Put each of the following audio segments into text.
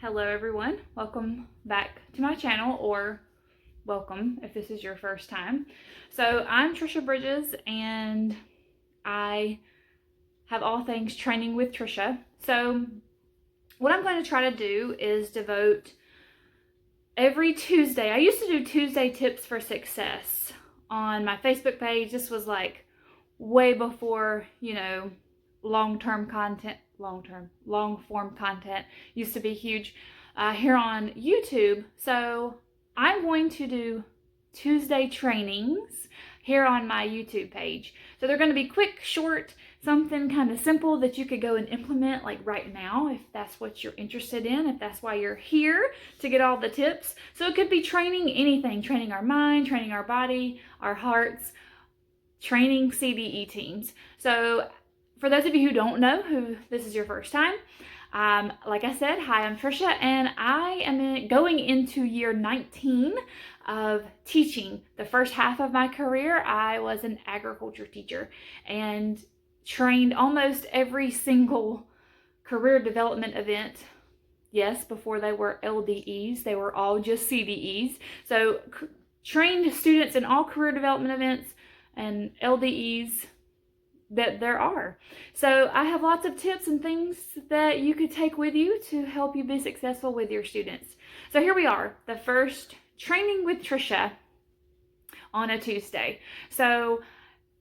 Hello everyone, welcome back to my channel, or welcome if this is your first time. So I'm Trisha Bridges and I have all things training with Trisha. So what I'm going to try to do is devote every Tuesday. I used to do Tuesday tips for success on my Facebook page. This was like way before, long form content used to be huge here on YouTube. So I'm going to do Tuesday trainings here on my YouTube page. So they're going to be quick, short, something kind of simple that you could go and implement like right now if that's what you're interested in, if that's why you're here, to get all the tips. So it could be training anything, training our mind, training our body, our hearts, training CDE teams. So for those of you who don't know, who this is your first time, like I said, hi, I'm Trisha, and I am going into year 19 of teaching. The first half of my career, I was an agriculture teacher and trained almost every single career development event. Yes, before they were LDEs, they were all just CDEs. So trained students in all career development events and LDEs that there are. So I have lots of tips and things that you could take with you to help you be successful with your students. So here we are, the first training with Trisha on a Tuesday. So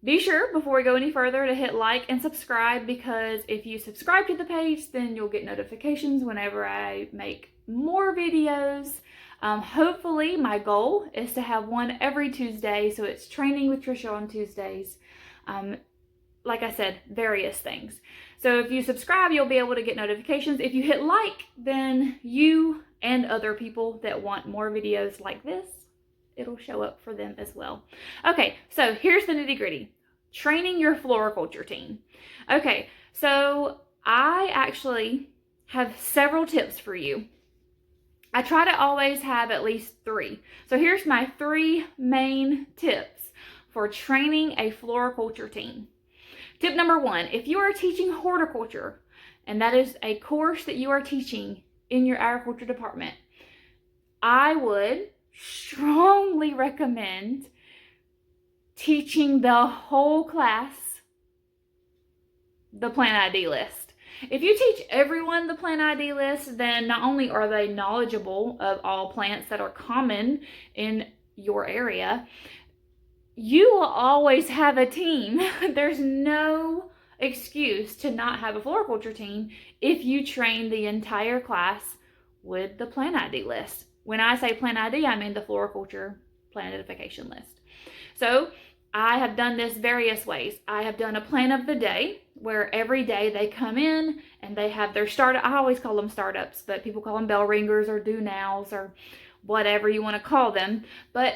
be sure before we go any further to hit like and subscribe, because if you subscribe to the page, then you'll get notifications whenever I make more videos. Hopefully my goal is to have one every Tuesday. So it's training with Trisha on Tuesdays. Like I said, various things. So if you subscribe, you'll be able to get notifications. If you hit like, then you and other people that want more videos like this, it'll show up for them as well. Okay, so here's the nitty-gritty. Training your floriculture team. Okay, so I actually have several tips for you. I try to always have at least 3. So here's my 3 main tips for training a floriculture team. Tip number 1, if you are teaching horticulture, and that is a course that you are teaching in your agriculture department, I would strongly recommend teaching the whole class the plant ID list. If you teach everyone the plant ID list, then not only are they knowledgeable of all plants that are common in your area, you will always have a team. There's no excuse to not have a floriculture team if you train the entire class with the plant ID list. When I say plant ID, I mean the floriculture plant identification list. So I have done this various ways. I have done a plant of the day where every day they come in and they have their startup. I always call them startups, but people call them bell ringers or do nows or whatever you want to call them. But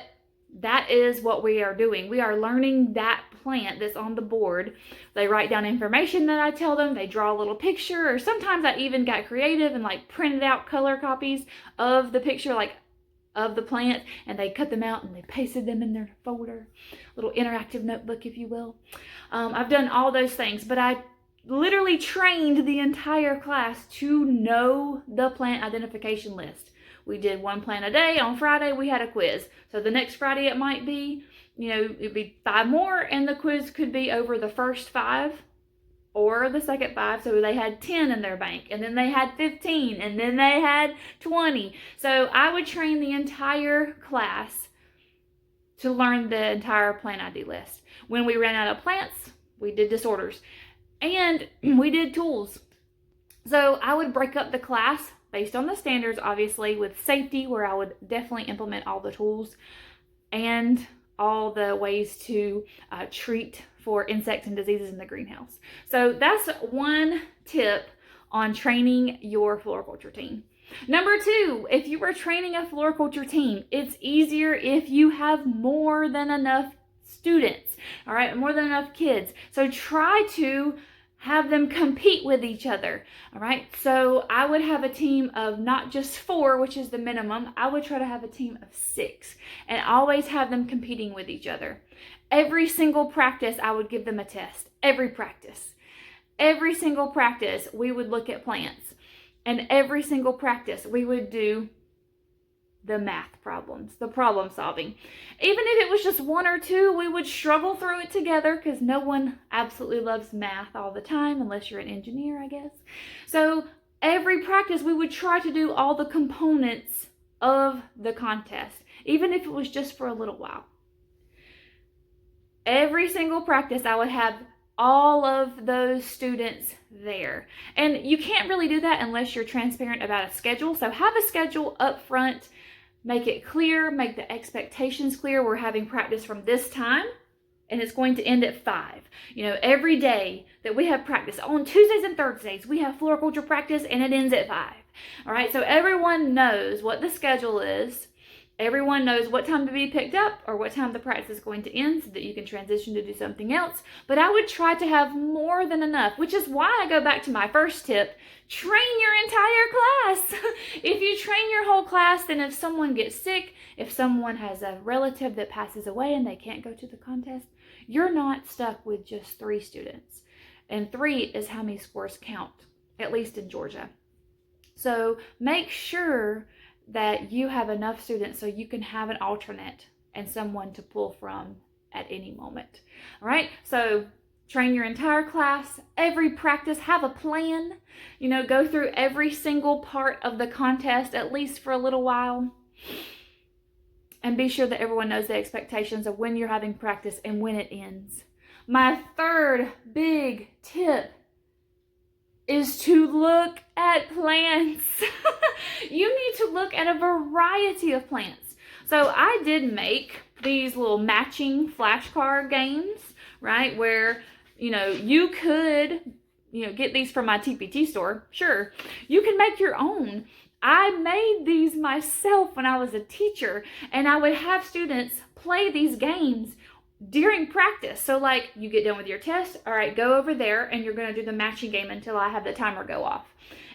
that is what we are doing. We are learning that plant that's on the board. They write down information that I tell them. They draw a little picture, or sometimes I even got creative and like printed out color copies of the picture, like of the plant, and they cut them out and they pasted them in their folder, little interactive notebook, if you will. I've done all those things, but I literally trained the entire class to know the plant identification list. We did 1 plant a day. On Friday, we had a quiz. So the next Friday, it might be, it'd be 5 more, and the quiz could be over the first 5 or the second 5. So they had 10 in their bank, and then they had 15, and then they had 20. So I would train the entire class to learn the entire plant ID list. When we ran out of plants, we did disorders, and we did tools. So I would break up the class based on the standards, obviously, with safety, where I would definitely implement all the tools and all the ways to treat for insects and diseases in the greenhouse. So that's 1 tip on training your floriculture team. Number 2, if you are training a floriculture team, it's easier if you have more than enough students, all right, more than enough kids. So try to have them compete with each other, all right? So I would have a team of not just 4, which is the minimum. I would try to have a team of 6 and always have them competing with each other. Every single practice, I would give them a test. Every practice. Every single practice, we would look at plants. And every single practice, we would do the math problems, the problem solving. Even if it was just one or two, we would struggle through it together because no one absolutely loves math all the time, unless you're an engineer, I guess. So every practice, we would try to do all the components of the contest, even if it was just for a little while. Every single practice, I would have all of those students there. And you can't really do that unless you're transparent about a schedule. So have a schedule up front, make it clear, make the expectations clear. We're having practice from this time and it's going to end at 5. You know, every day that we have practice, on Tuesdays and Thursdays, we have floriculture practice and it ends at 5. All right, so everyone knows what the schedule is. Everyone knows what time to be picked up or what time the practice is going to end so that you can transition to do something else. But I would try to have more than enough, which is why I go back to my first tip: train your entire class. If you train your whole class, then if someone gets sick, if someone has a relative that passes away and they can't go to the contest, you're not stuck with just 3 students. And 3 is how many scores count, at least in Georgia. So make sure that you have enough students so you can have an alternate and someone to pull from at any moment. All right, so train your entire class, every practice, have a plan, you know, go through every single part of the contest, at least for a little while, and be sure that everyone knows the expectations of when you're having practice and when it ends. My third big tip is to look at plants. You need to look at a variety of plants. So I did make these little matching flashcard games, right? Where, you know, you could, you know, get these from my TPT store. Sure, you can make your own. I made these myself when I was a teacher, and I would have students play these games during practice. So like, you get done with your test, all right, go over there and you're going to do the matching game until I have the timer go off.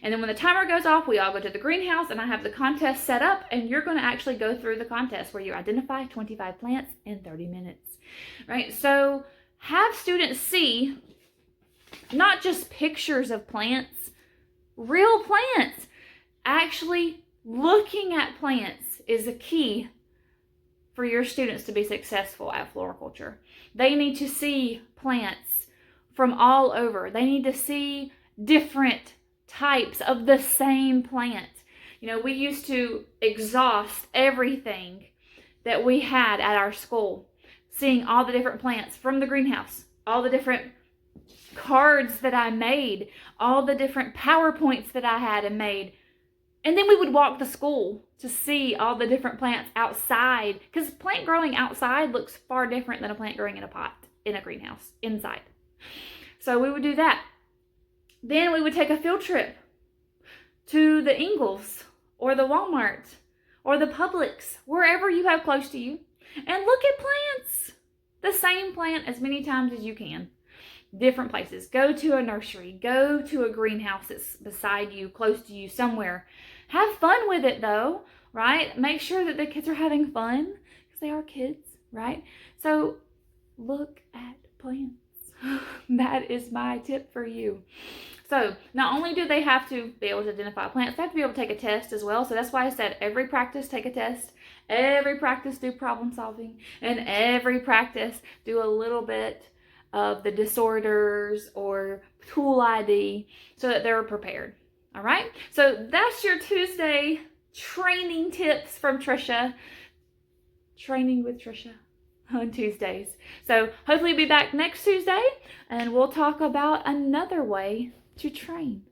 And then when the timer goes off, we all go to the greenhouse and I have the contest set up, and you're going to actually go through the contest where you identify 25 plants in 30 minutes, right? So have students see not just pictures of plants, real plants. Actually looking at plants is a key for your students to be successful at floriculture. They need to see plants from all over. They need to see different types of the same plant. You know, we used to exhaust everything that we had at our school, seeing all the different plants from the greenhouse, all the different cards that I made, all the different PowerPoints that I had and made. And then we would walk to school to see all the different plants outside, because plant growing outside looks far different than a plant growing in a pot, in a greenhouse, inside. So we would do that. Then we would take a field trip to the Ingles or the Walmart or the Publix, wherever you have close to you, and look at plants. The same plant as many times as you can. Different places. Go to a nursery. Go to a greenhouse that's beside you, close to you, somewhere. Have fun with it though, right? Make sure that the kids are having fun, because they are kids, right? So look at plants. That is my tip for you. So not only do they have to be able to identify plants, they have to be able to take a test as well. So that's why I said every practice take a test. Every practice do problem solving. And every practice do a little bit of the disorders or tool ID so that they're prepared. All right, so that's your Tuesday training tips from Trisha. Training with Trisha on Tuesdays. So hopefully be back next Tuesday and we'll talk about another way to train.